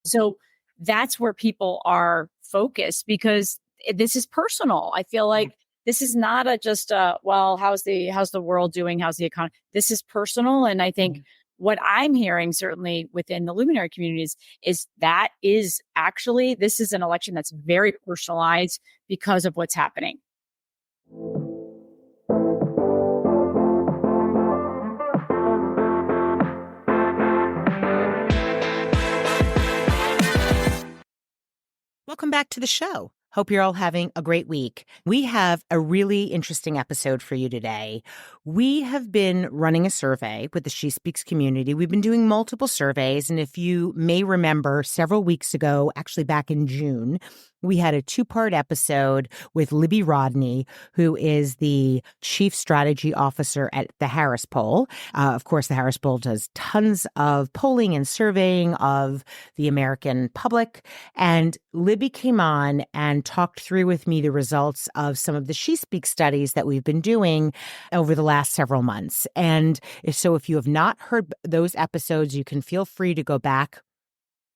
So that's where people are focused because this is personal. I feel like this is not just well, how's the world doing? How's the economy? This is personal. And I think what I'm hearing certainly within the Luminary communities is that is actually, this is an election that's very personalized because of what's happening. Welcome back to the show. Hope you're all having a great week. We have a really interesting episode for you today. We have been running a survey with the SheSpeaks community. We've been doing multiple surveys. And if you may remember, several weeks ago, actually back in June, we had a 2-part episode with Libby Rodney, who is the Chief Strategy Officer at the Harris Poll. Of course, the Harris Poll does tons of polling and surveying of the American public. And Libby came on and talked through with me the results of some of the SheSpeaks studies that we've been doing over the last several months. And so if you have not heard those episodes, you can feel free to go back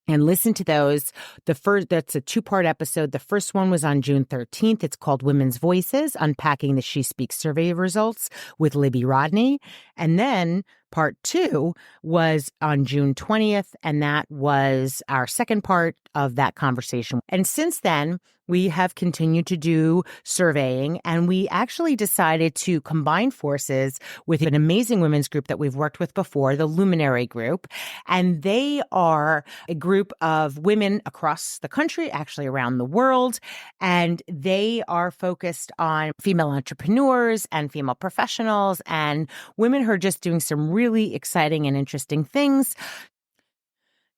and listen to those. That's a 2-part episode. The first one was on June 13th. It's called Women's Voices, Unpacking the SheSpeaks survey results with Libby Rodney. And then part 2 was on June 20th, and that was our second part of that conversation. And since then, we have continued to do surveying, and we actually decided to combine forces with an amazing women's group that we've worked with before, the Luminary group. And they are a group of women across the country, actually around the world, and they are focused on female entrepreneurs and female professionals and women who are just doing some really exciting and interesting things.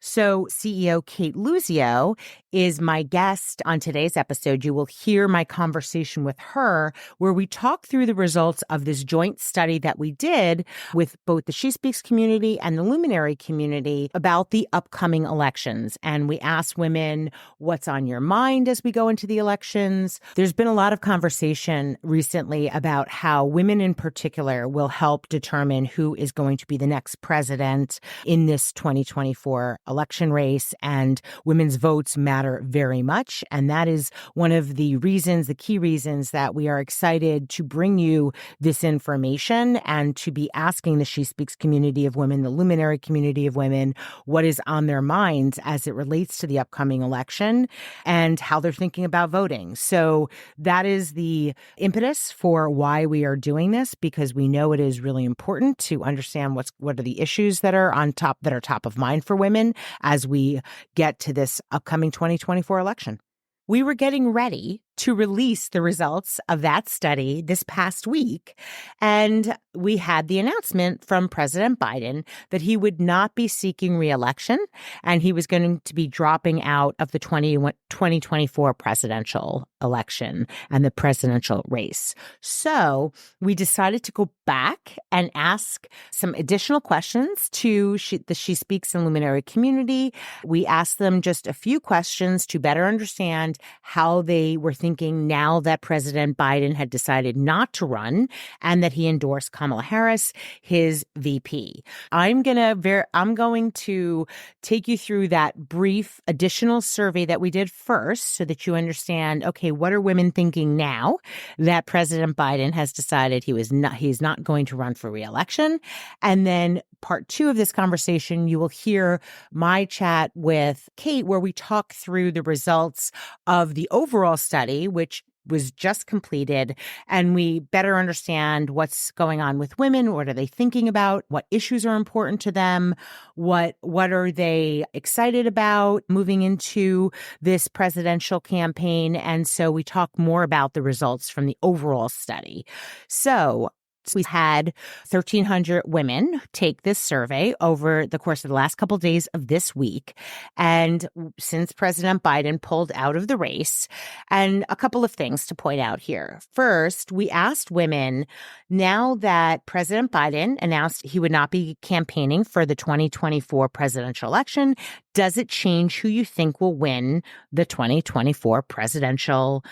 So CEO Cate Luzio is my guest on today's episode. You will hear my conversation with her where we talk through the results of this joint study that we did with both the SheSpeaks community and the Luminary community about the upcoming elections. And we asked women, what's on your mind as we go into the elections? There's been a lot of conversation recently about how women in particular will help determine who is going to be the next president in this 2024 election race, and women's votes matter very much. And that is one of the reasons, the key reasons that we are excited to bring you this information and to be asking the SheSpeaks community of women, the Luminary community of women, what is on their minds as it relates to the upcoming election and how they're thinking about voting. So that is the impetus for why we are doing this, because we know it is really important to understand what are the issues that are top of mind for women as we get to this upcoming 2024 election. We were getting ready to release the results of that study this past week, and we had the announcement from President Biden that he would not be seeking re-election, and he was going to be dropping out of the 2024 presidential election and the presidential race. So we decided to go back and ask some additional questions to the SheSpeaks and Luminary community. We asked them just a few questions to better understand how they were thinking now that President Biden had decided not to run and that he endorsed Kamala Harris, his VP. I'm going to take you through that brief additional survey that we did first so that you understand, okay, what are women thinking now that President Biden has decided he's not going to run for re-election? And then part 2 of this conversation, you will hear my chat with Cate, where we talk through the results of the overall study, which was just completed, and we better understand what's going on with women. What are they thinking about? What issues are important to them? What are they excited about moving into this presidential campaign? And so we talk more about the results from the overall study. So we had 1,300 women take this survey over the course of the last couple of days of this week. And since President Biden pulled out of the race, and a couple of things to point out here. First, we asked women, now that President Biden announced he would not be campaigning for the 2024 presidential election, does it change who you think will win the 2024 presidential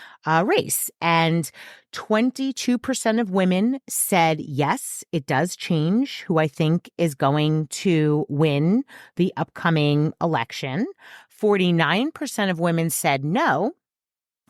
race? And 22% of women said, yes, it does change who I think is going to win the upcoming election. 49% of women said no.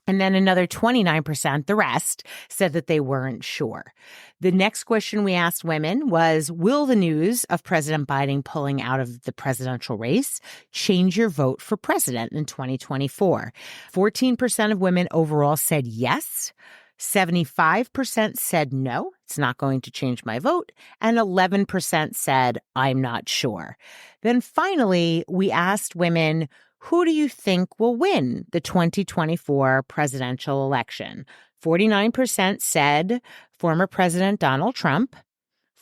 And then another 29%, the rest, said that they weren't sure. The next question we asked women was, will the news of President Biden pulling out of the presidential race change your vote for president in 2024? 14% of women overall said yes. 75% said no, it's not going to change my vote. And 11% said, I'm not sure. Then finally, we asked women, who do you think will win the 2024 presidential election? 49% said former President Donald Trump.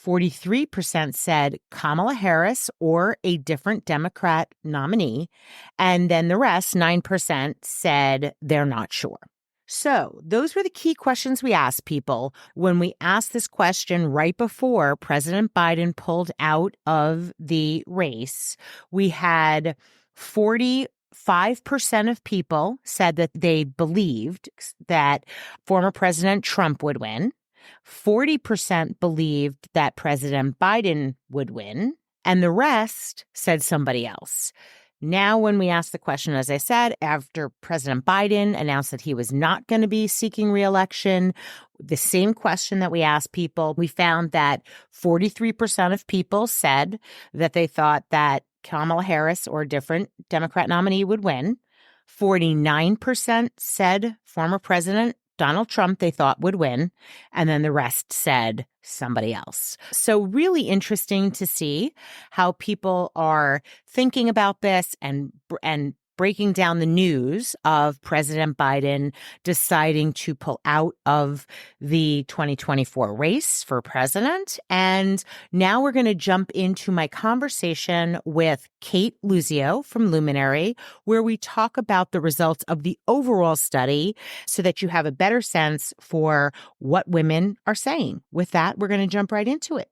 43% said Kamala Harris or a different Democrat nominee. And then the rest, 9%, said they're not sure. So those were the key questions we asked people. When we asked this question right before President Biden pulled out of the race, we had 45% of people said that they believed that former President Trump would win. 40% believed that President Biden would win, and the rest said somebody else. Now, when we asked the question, as I said, after President Biden announced that he was not going to be seeking re-election, the same question that we asked people, we found that 43% of people said that they thought that Kamala Harris or a different Democrat nominee would win. 49% said former President Donald Trump they thought would win, and then the rest said somebody else. So really interesting to see how people are thinking about this and breaking down the news of President Biden deciding to pull out of the 2024 race for president. And now we're going to jump into my conversation with Cate Luzio from Luminary, where we talk about the results of the overall study so that you have a better sense for what women are saying. With that, we're going to jump right into it.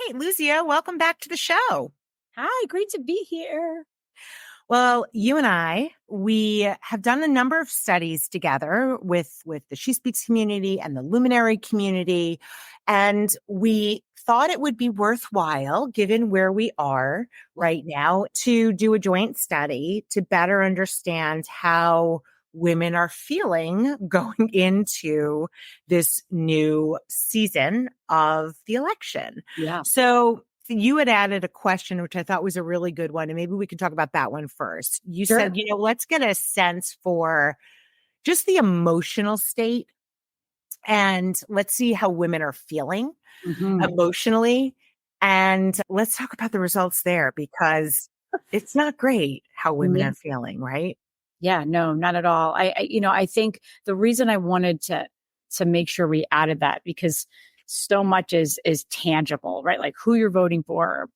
Cate Luzio, welcome back to the show. Hi, great to be here. Well, you and I, we have done a number of studies together with the SheSpeaks community and the Luminary community, and we thought it would be worthwhile, given where we are right now, to do a joint study to better understand how women are feeling going into this new season of the election. Yeah. So you had added a question, which I thought was a really good one, and maybe we can talk about that one first. You Sure. said, let's get a sense for just the emotional state, and let's see how women are feeling emotionally. And let's talk about the results there, because it's not great how women are feeling, right? Yeah, no, not at all. I think the reason I wanted to make sure we added that, because so much is tangible, right? Like who you're voting for,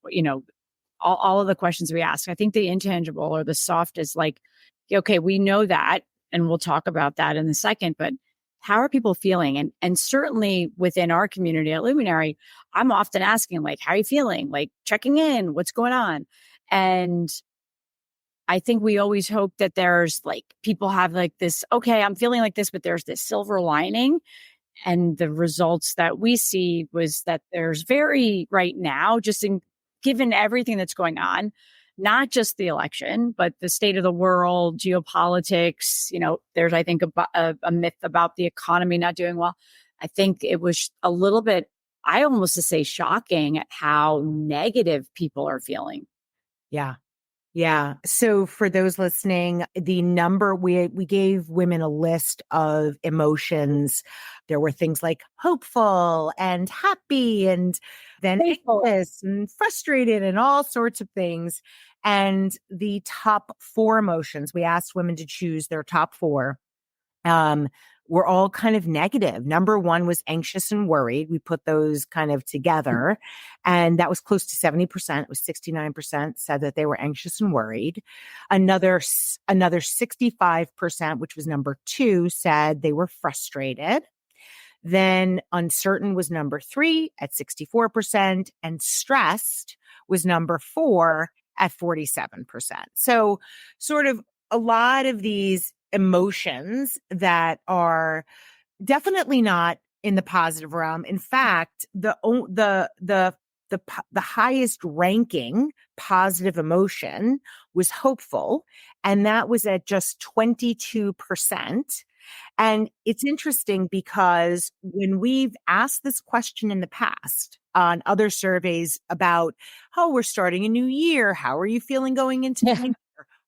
all of the questions we ask. I think the intangible or the soft is like, okay, we know that, and we'll talk about that in a second, but how are people feeling? And certainly within our community at Luminary, I'm often asking, like, how are you feeling? Like checking in, what's going on? And I think we always hope that there's like, people have like this, okay, I'm feeling like this, but there's this silver lining. And the results that we see was that there's right now, given everything that's going on, not just the election, but the state of the world, geopolitics, there's, I think, a myth about the economy not doing well. I think it was a little bit, I almost to say shocking at how negative people are feeling. Yeah. Yeah. So for those listening, the number we gave women a list of emotions. There were things like hopeful and happy, and then anxious and frustrated, and all sorts of things. And the top 4 emotions, we asked women to choose their top 4. Were all kind of negative. Number 1 was anxious and worried. We put those kind of together, and that was close to 70%. It was 69% said that they were anxious and worried. Another 65%, which was number 2, said they were frustrated. Then uncertain was number 3 at 64%, and stressed was number 4 at 47%. So sort of a lot of these emotions that are definitely not in the positive realm. In fact, the the highest ranking positive emotion was hopeful, and that was at just 22%. And it's interesting because when we've asked this question in the past on other surveys about, oh, we're starting a new year, how are you feeling going into the new year?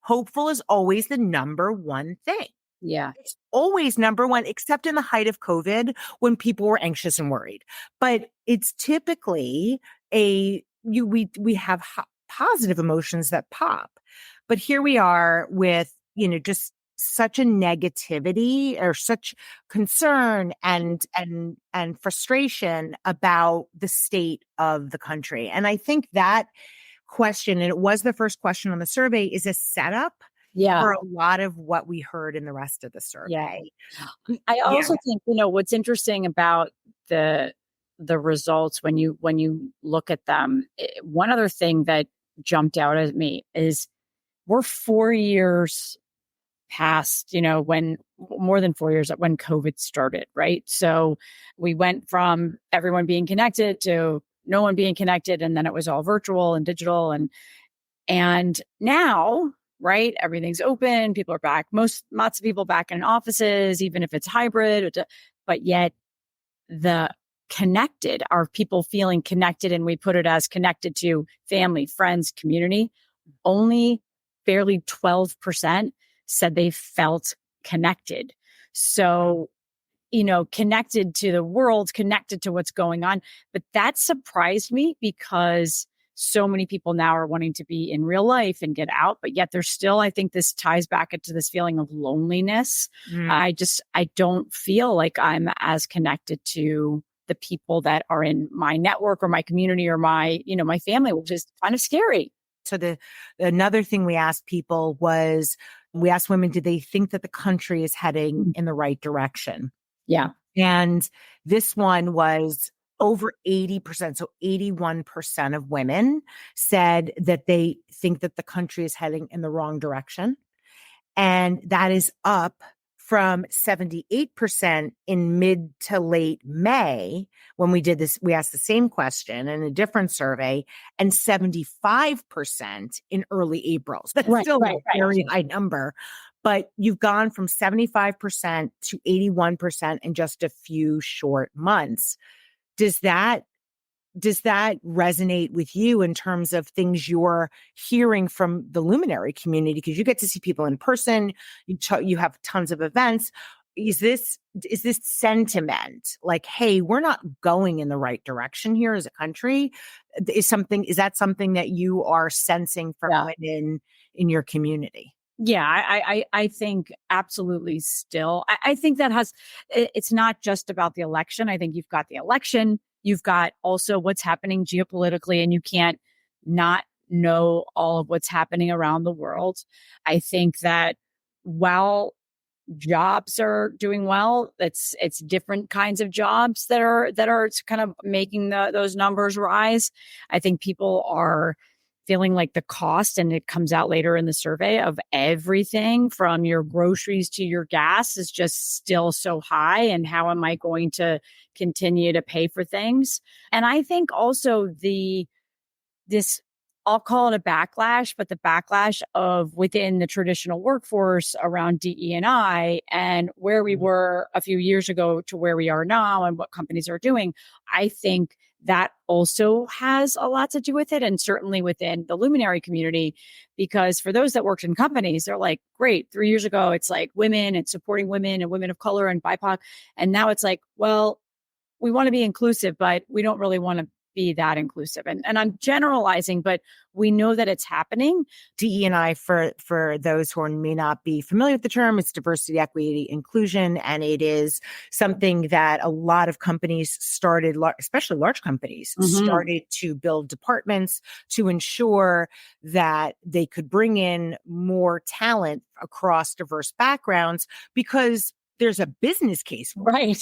Hopeful is always the number one thing. Yeah. It's always number one, except in the height of COVID when people were anxious and worried. But it's typically we have positive emotions that pop. But here we are with, just such a negativity or such concern and frustration about the state of the country. And I think that question, and it was the first question on the survey, is a setup for a lot of what we heard in the rest of the survey. Yeah. I also think, what's interesting about the results when you look at them, one other thing that jumped out at me is we're 4 years past, when more than 4 years when COVID started, right? So we went from everyone being connected to no one being connected, and then it was all virtual and digital, and now, right, everything's open, people are back, lots of people back in offices, even if it's hybrid, but yet the connected, are people feeling connected, and we put it as connected to family, friends, community. Only barely 12% said they felt connected. So, connected to the world, connected to what's going on. But that surprised me because so many people now are wanting to be in real life and get out, but yet there's still, I think this ties back into this feeling of loneliness. I don't feel like I'm as connected to the people that are in my network or my community or my family, which is kind of scary. So another thing we asked people was, we asked women, did they think that the country is heading in the right direction? Yeah. And this one was over 80%. So 81% of women said that they think that the country is heading in the wrong direction. And that is up from 78% in mid to late May when we did this. We asked the same question in a different survey, and 75% in early April. So that's still a very high number. But you've gone from 75% to 81% in just a few short months. Does that resonate with you in terms of things you're hearing from the Luminary community? Because you get to see people in person, you have tons of events. Is this sentiment like, hey, we're not going in the right direction here as a country? Is that something that you are sensing from women in your community? Yeah, I think absolutely still. I think that it's not just about the election. I think you've got the election. You've got also what's happening geopolitically, and you can't not know all of what's happening around the world. I think that while jobs are doing well, it's different kinds of jobs that are kind of making those numbers rise. I think people are feeling like the cost, and it comes out later in the survey, of everything from your groceries to your gas is just still so high. And how am I going to continue to pay for things? And I think also this, I'll call it a backlash, but the backlash of within the traditional workforce around DE&I and where we were a few years ago to where we are now and what companies are doing, I think that also has a lot to do with it. And certainly within the Luminary community, because for those that worked in companies, they're like, great, 3 years ago, it's like women and supporting women and women of color and BIPOC. And now it's like, well, we want to be inclusive, but we don't really want to be that inclusive. And I'm generalizing, but we know that it's happening. DE&I, for those who may not be familiar with the term, it's diversity, equity, inclusion. And it is something that a lot of companies started, especially large companies, started to build departments to ensure that they could bring in more talent across diverse backgrounds, because there's a business case. Right.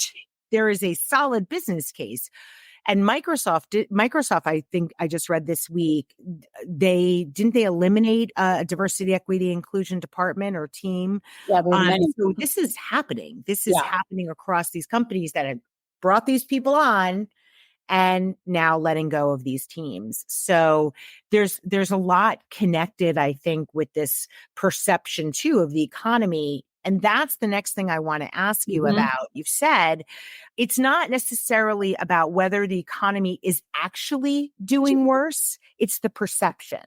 There is a solid business case. And Microsoft, I think I just read this week, they eliminate a diversity, equity, inclusion department or team. Yeah, so this is happening. This is happening across these companies that have brought these people on, and now letting go of these teams. So there's a lot connected, I think, with this perception too of the economy. And that's the next thing I want to ask you about. You've said it's not necessarily about whether the economy is actually doing worse. It's the perception.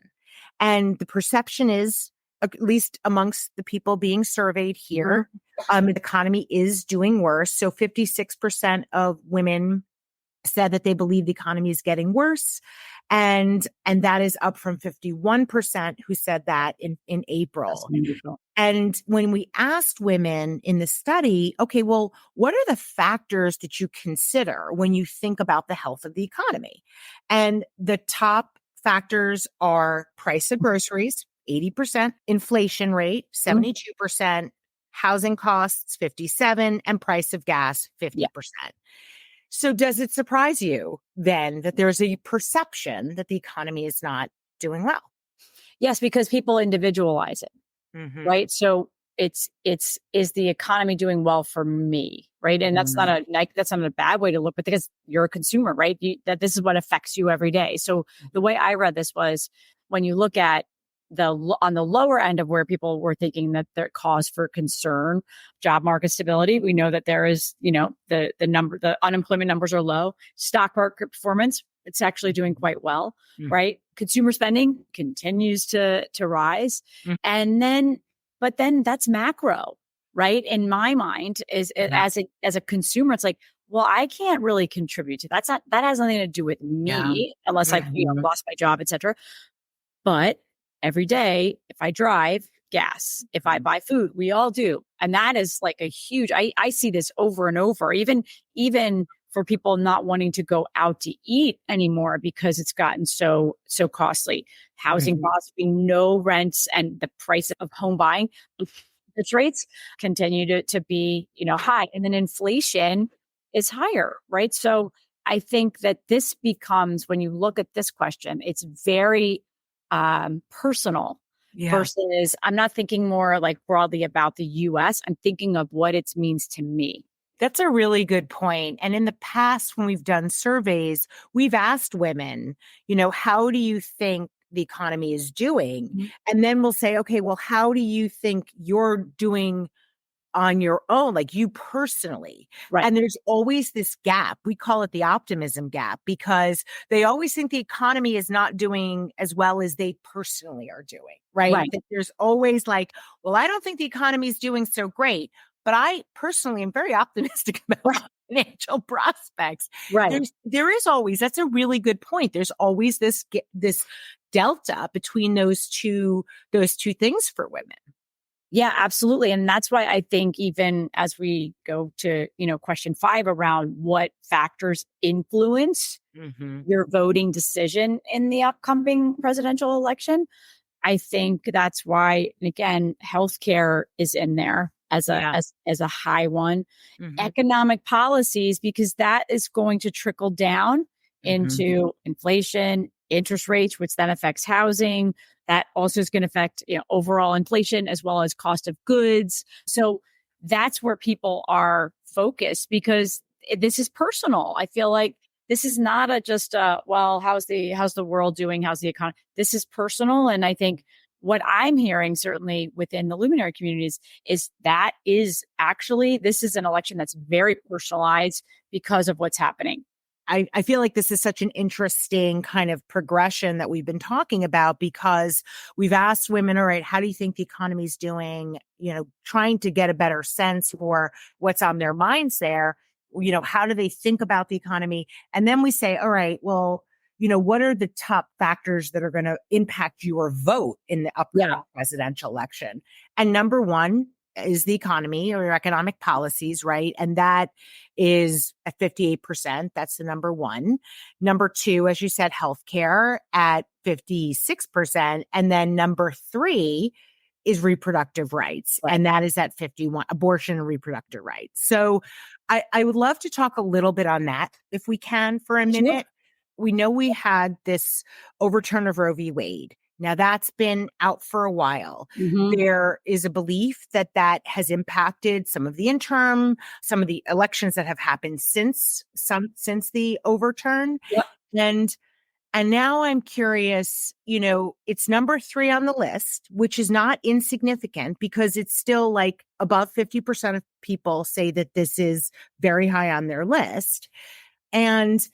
And the perception is, at least amongst the people being surveyed here, the economy is doing worse. So 56% of women said that they believe the economy is getting worse. And that is up from 51% who said that in April. And when we asked women in the study, okay, well, what are the factors that you consider when you think about the health of the economy? And the top factors are price of groceries, 80%, inflation rate, 72%, housing costs, 57%, and price of gas, 50%. So does it surprise you then that there's a perception that the economy is not doing well? Yes, because people individualize it, right? So it's is the economy doing well for me, right? And that's not a bad way to look, but because you're a consumer, right? That this is what affects you every day. So the way I read this was when you look at on the lower end of where people were thinking that their cause for concern, job market stability. We know that there is, the unemployment numbers are low. Stock market performance, it's actually doing quite well, right? Consumer spending continues to rise. But then that's macro, right? In my mind as a consumer, it's like, well, I can't really contribute to that. That has nothing to do with me unless I've lost my job, et cetera. But every day, if I drive, gas, if I buy food, we all do. And that is like a huge, I see this over and over, even for people not wanting to go out to eat anymore because it's gotten so costly. Housing costs, being no rents, and the price of home buying, interest rates continue to be, high. And then inflation is higher, right? So I think that this becomes, when you look at this question, it's very personal versus I'm not thinking more like broadly about the US. I'm thinking of what it means to me. That's a really good point. And in the past, when we've done surveys, we've asked women, how do you think the economy is doing? And then we'll say, okay, well, how do you think you're doing on your own, like you personally? Right. And there's always this gap. We call it the optimism gap because they always think the economy is not doing as well as they personally are doing. Right. That there's always like, well, I don't think the economy is doing so great, but I personally am very optimistic about financial prospects. Right. There is always, that's a really good point. There's always this delta between those two things for women. Yeah, absolutely. And that's why I think even as we go to, question 5 around what factors influence your voting decision in the upcoming presidential election, I think that's why, and again, healthcare is in there as a high one. Economic policies, because that is going to trickle down into inflation, interest rates, which then affects housing. That also is going to affect overall inflation as well as cost of goods. So that's where people are focused because this is personal. I feel like this is not how's the world doing? How's the economy? This is personal. And I think what I'm hearing certainly within the Luminary communities is this is an election that's very personalized because of what's happening. I feel like this is such an interesting kind of progression that we've been talking about because we've asked women, all right, how do you think the economy is doing? Trying to get a better sense for what's on their minds there. How do they think about the economy? And then we say, all right, well, what are the top factors that are going to impact your vote in the upcoming presidential election? And number one is the economy or your economic policies, right? And that is at 58%. That's the number one. Number two, as you said, healthcare at 56%. And then number 3 is reproductive rights. Right. And that is at 51, abortion and reproductive rights. So I would love to talk a little bit on that if we can for a minute. We know we had this overturn of Roe v. Wade. Now, that's been out for a while. Mhm. There is a belief that that has impacted some of the interim, some of the elections that have happened since the overturn. Yep. And now I'm curious, it's number 3 on the list, which is not insignificant because it's still like above 50% of people say that this is very high on their list. And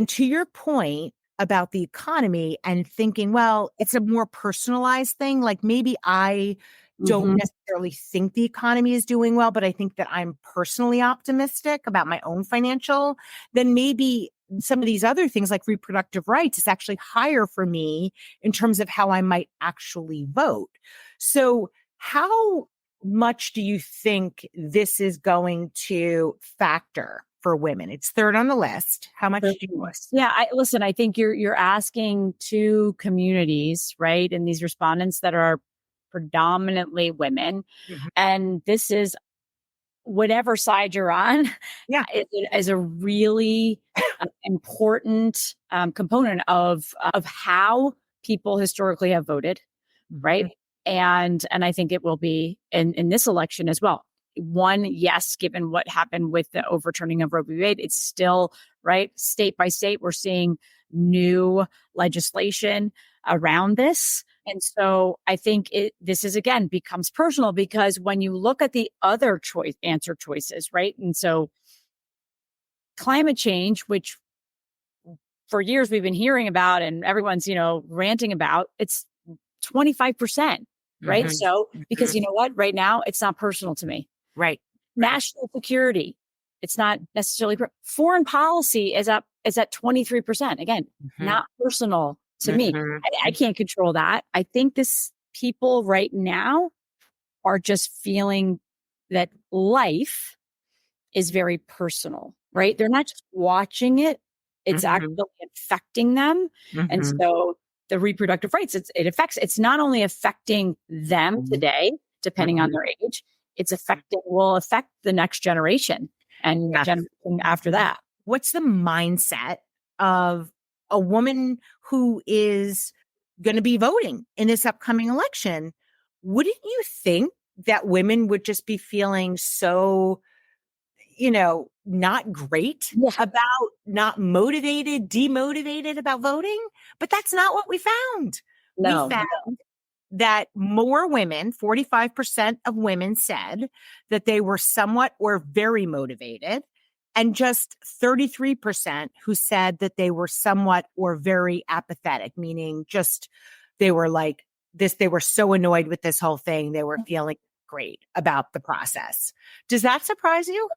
to your point about the economy and thinking, well, it's a more personalized thing. Like maybe I don't Mhm. necessarily think the economy is doing well, but I think that I'm personally optimistic about my own financial, then maybe some of these other things like reproductive rights is actually higher for me in terms of how I might actually vote. So how much do you think this is going to factor for women? It's third on the list. How much do you? Yeah, listen, I think you're asking two communities, right? And these respondents that are predominantly women. Mhm. And this is whatever side you're on, Yeah. it is a really important component of how people historically have voted, right? Mhm. And I think it will be in this election as well. One, yes, given what happened with the overturning of Roe v. Wade, it's still right state by state. We're seeing new legislation around this. And so I think this is again becomes personal because when you look at the other answer choices, right? And so climate change, which for years we've been hearing about and everyone's, ranting about, it's 25%, right? Mhm. So, because Mhm. you know what? Right now, it's not personal to me. Right. National security, it's not necessarily foreign policy is at 23%. Again, Mhm. not personal to me. Mhm. I can't control that. I think this people right now are just feeling that life is very personal, right? They're not just watching it, it's Mhm. actually affecting them. And Mhm. so the reproductive rights, it's not only affecting them Mhm. today, depending on Mhm. their age, will affect the next generation and the Yes. generation after that. What's the mindset of a woman who is going to be voting in this upcoming election? Wouldn't you think that women would just be feeling so, not great Yeah. about not motivated, demotivated about voting? But that's not what we found. We No. found that more women, 45% of women said that they were somewhat or very motivated, and just 33% who said that they were somewhat or very apathetic, meaning just they were like this, they were so annoyed with this whole thing. They were feeling great about the process. Does that surprise you?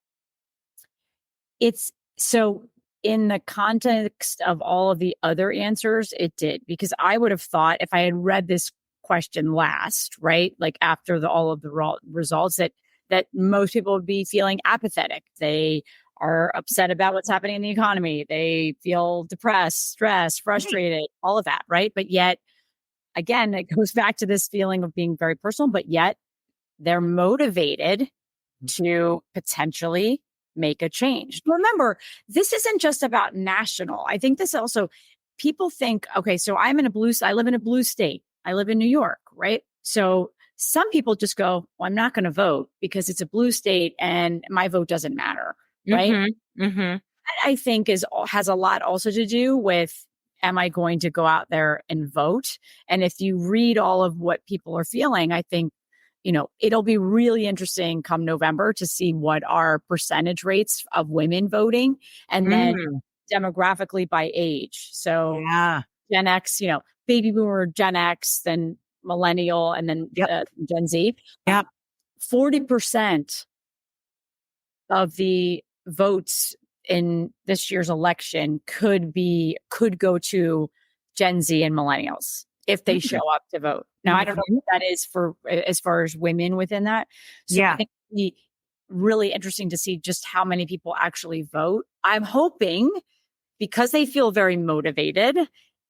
It's so in the context of all of the other answers, it did because I would have thought if I had read this question last, right, like after all of the results, that most people would be feeling apathetic. They are upset about what's happening in the economy. They feel depressed, stressed, Right. frustrated, all of that, right? But yet, again, it goes back to this feeling of being very personal. But yet, they're motivated to potentially make a change. Remember, this isn't just about national. I think this also, people think, okay, so I live in a blue state. I live in New York, right? So some people just go, well, I'm not going to vote because it's a blue state and my vote doesn't matter, right? Mhm. Mhm. I think has a lot also to do with, am I going to go out there and vote? And if you read all of what people are feeling, I think, it'll be really interesting come November to see what are percentage rates of women voting and then Mm. demographically by age. So Yeah. Gen X, baby boomer, Gen X, then millennial, and then Yep. Gen Z. Yep. 40% of the votes in this year's election could go to Gen Z and millennials if they show up to vote. Now, I don't know Mhm. what that is for as far as women within that. So I Yeah. think it'd be really interesting to see just how many people actually vote. I'm hoping because they feel very motivated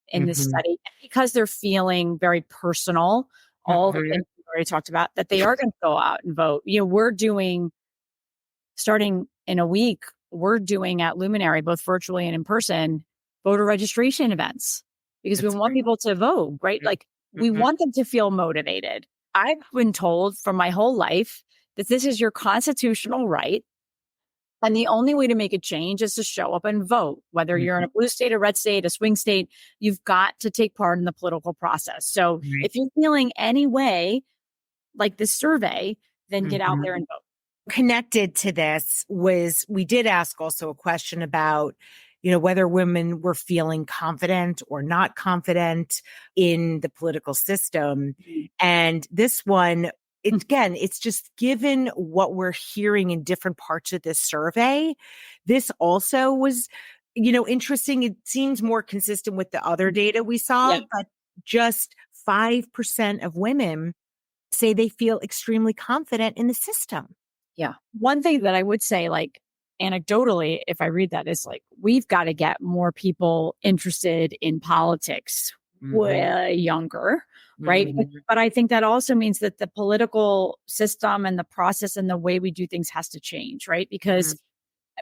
in this Mhm. study, because they're feeling very personal, all the Mhm. things we already talked about, that they are going to go out and vote. We're doing starting in a week, we're doing at Luminary, both virtually and in person, voter registration events because we That's want great. people to vote, right? Like We want them to feel motivated. I've been told from my whole life that this is your constitutional right. And the only way to make a change is to show up and vote, whether you're in a blue state, a red state, a swing state, you've got to take part in the political process. So if you're feeling any way like this survey, then get out there and vote. Connected to this was, we did ask also a question about, whether women were feeling confident or not confident in the political system. And this one, it's just given what we're hearing in different parts of this survey. This also was, interesting. It seems more consistent with the other data we saw, but just 5% of women say they feel extremely confident in the system. Yeah. One thing that I would say, like anecdotally, if I read that, is like, we've got to get more people interested in politics way younger, right? But I think that also means that the political system and the process and the way we do things has to change, right? Because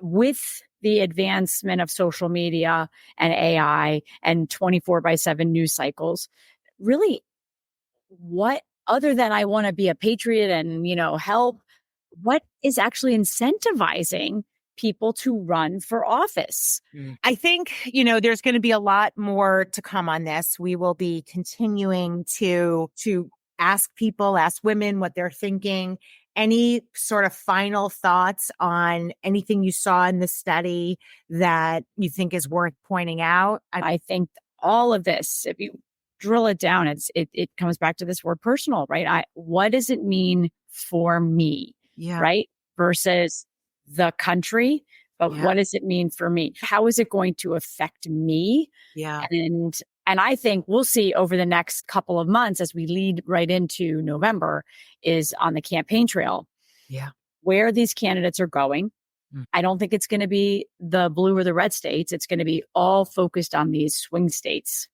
with the advancement of social media and AI and 24/7 news cycles, really, what other than I want to be a patriot and, help, what is actually incentivizing people to run for office? I think, there's going to be a lot more to come on this. We will be continuing to ask women what they're thinking. Any sort of final thoughts on anything you saw in the study that you think is worth pointing out? I think all of this, if you drill it down, it comes back to this word personal, right? What does it mean for me? Right? Versus the country, but what does it mean for me? How is it going to affect me? And I think we'll see over the next couple of months as we lead right into November is on the campaign trail. Where these candidates are going. I don't think it's going to be the blue or the red states. It's going to be all focused on these swing states.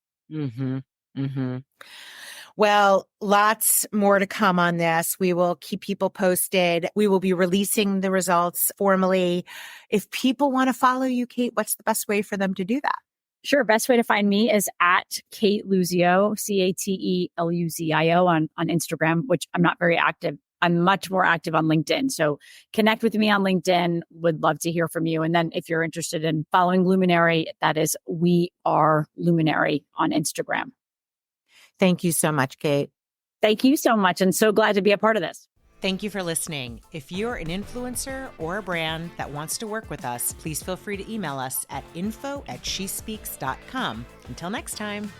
Well, lots more to come on this. We will keep people posted. We will be releasing the results formally. If people want to follow you, Cate, what's the best way for them to do that? Sure. Best way to find me is at Cate Luzio, CateLuzio on Instagram, which I'm not very active. I'm much more active on LinkedIn. So connect with me on LinkedIn. Would love to hear from you. And then if you're interested in following Luminary, that is We Are Luminary on Instagram. Thank you so much, Cate. Thank you so much. And so glad to be a part of this. Thank you for listening. If you're an influencer or a brand that wants to work with us, please feel free to email us at info@shespeaks.com. Until next time.